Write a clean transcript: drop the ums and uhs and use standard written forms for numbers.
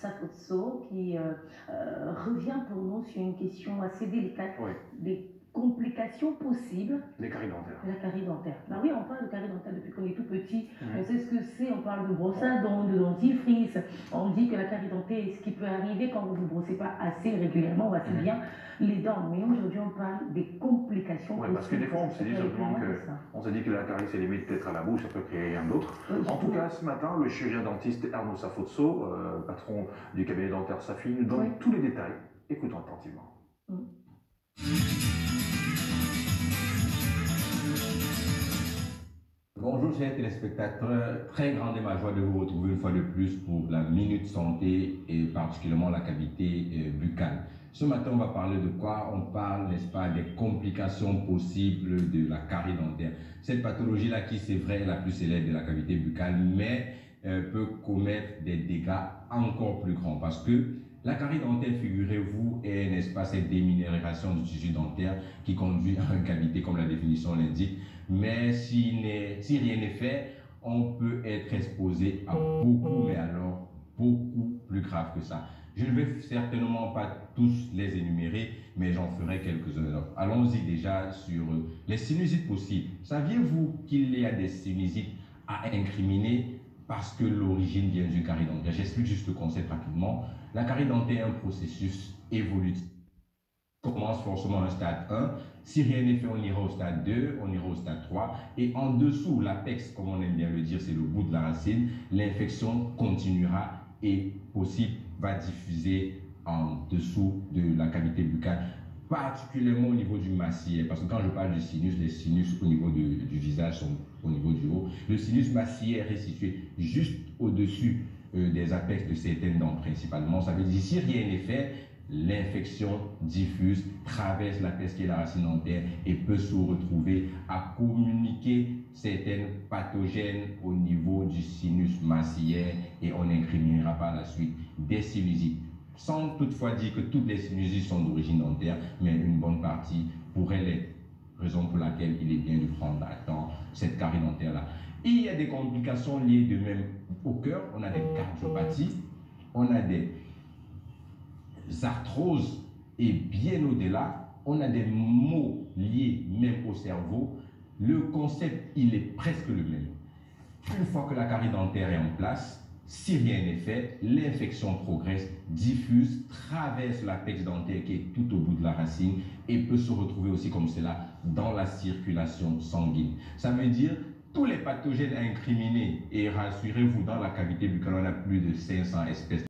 Safotso qui revient pour nous sur une question assez délicate, Oui. des complications possibles Les caries dentaires. de la carie dentaire. Bah oui, on parle de carie dentaire depuis qu'on est tout petit, Mhm. on sait ce que c'est, on parle de brosse à dents, de dentifrice, on dit que la carie dentaire est ce qui peut arriver quand vous ne vous brossez pas assez régulièrement ou assez bien les dents. Mais aujourd'hui, on parle des complications possibles. Parce que des fois, on se dit simplement on se dit que la carie, c'est limite peut-être à la bouche, ça peut créer rien d'autre. En tout cas, ce matin, le chirurgien dentiste Arnaud Safotso, patron du cabinet dentaire Safi, nous donne tous les détails. Écoutons attentivement. Bonjour chers téléspectateurs, très grande est ma joie de vous retrouver une fois de plus pour la Minute Santé et particulièrement la cavité buccale. Ce matin on va parler de quoi? On parle, n'est-ce pas, des complications possibles de la carie dentaire. Cette pathologie-là qui c'est vrai est la plus célèbre de la cavité buccale, mais peut commettre des dégâts encore plus grands parce que la carie dentaire, figurez-vous, est, n'est-ce pas, cette déminération du tissu dentaire qui conduit à une cavité comme la définition l'indique. Mais si rien n'est fait, on peut être exposé à beaucoup, mais alors beaucoup plus grave que ça. Je ne vais certainement pas tous les énumérer, mais j'en ferai quelques-uns. Allons-y déjà sur les sinusites possibles. Saviez-vous qu'il y a des sinusites à incriminer parce que l'origine vient d'une carie dentaire? J'explique juste le concept rapidement. La carie dentaire est un processus évolutif. On commence forcément à un stade 1. Si rien n'est fait, on ira au stade 2, on ira au stade 3. Et en dessous, l'apex, comme on aime bien le dire, c'est le bout de la racine. L'infection continuera et possible va diffuser en dessous de la cavité buccale, particulièrement au niveau du maxillaire. Parce que quand je parle du sinus, les sinus au niveau du visage sont au niveau du haut. Le sinus maxillaire est situé juste au-dessus des apex de certaines dents principalement. Ça veut dire si rien n'est fait, l'infection diffuse, traverse l'apex qui est la racine dentaire et peut se retrouver à communiquer certaines pathogènes au niveau du sinus maxillaire et on incriminera par la suite des sinusites. Sans toutefois dire que toutes les sinusites sont d'origine dentaire, mais une bonne partie pourrait l'être. Raison pour laquelle il est bien de prendre à temps cette carie dentaire-là. Il y a des complications liées de même au cœur, on a des cardiopathies, on a des arthroses et bien au-delà, on a des maux liés même au cerveau. Le concept, il est presque le même. Une fois que la carie dentaire est en place, si rien n'est fait, l'infection progresse, diffuse, traverse l'apex dentaire qui est tout au bout de la racine et peut se retrouver aussi comme cela dans la circulation sanguine. Ça veut dire tous les pathogènes à incriminer et rassurez-vous, dans la cavité buccale, on a plus de 500 espèces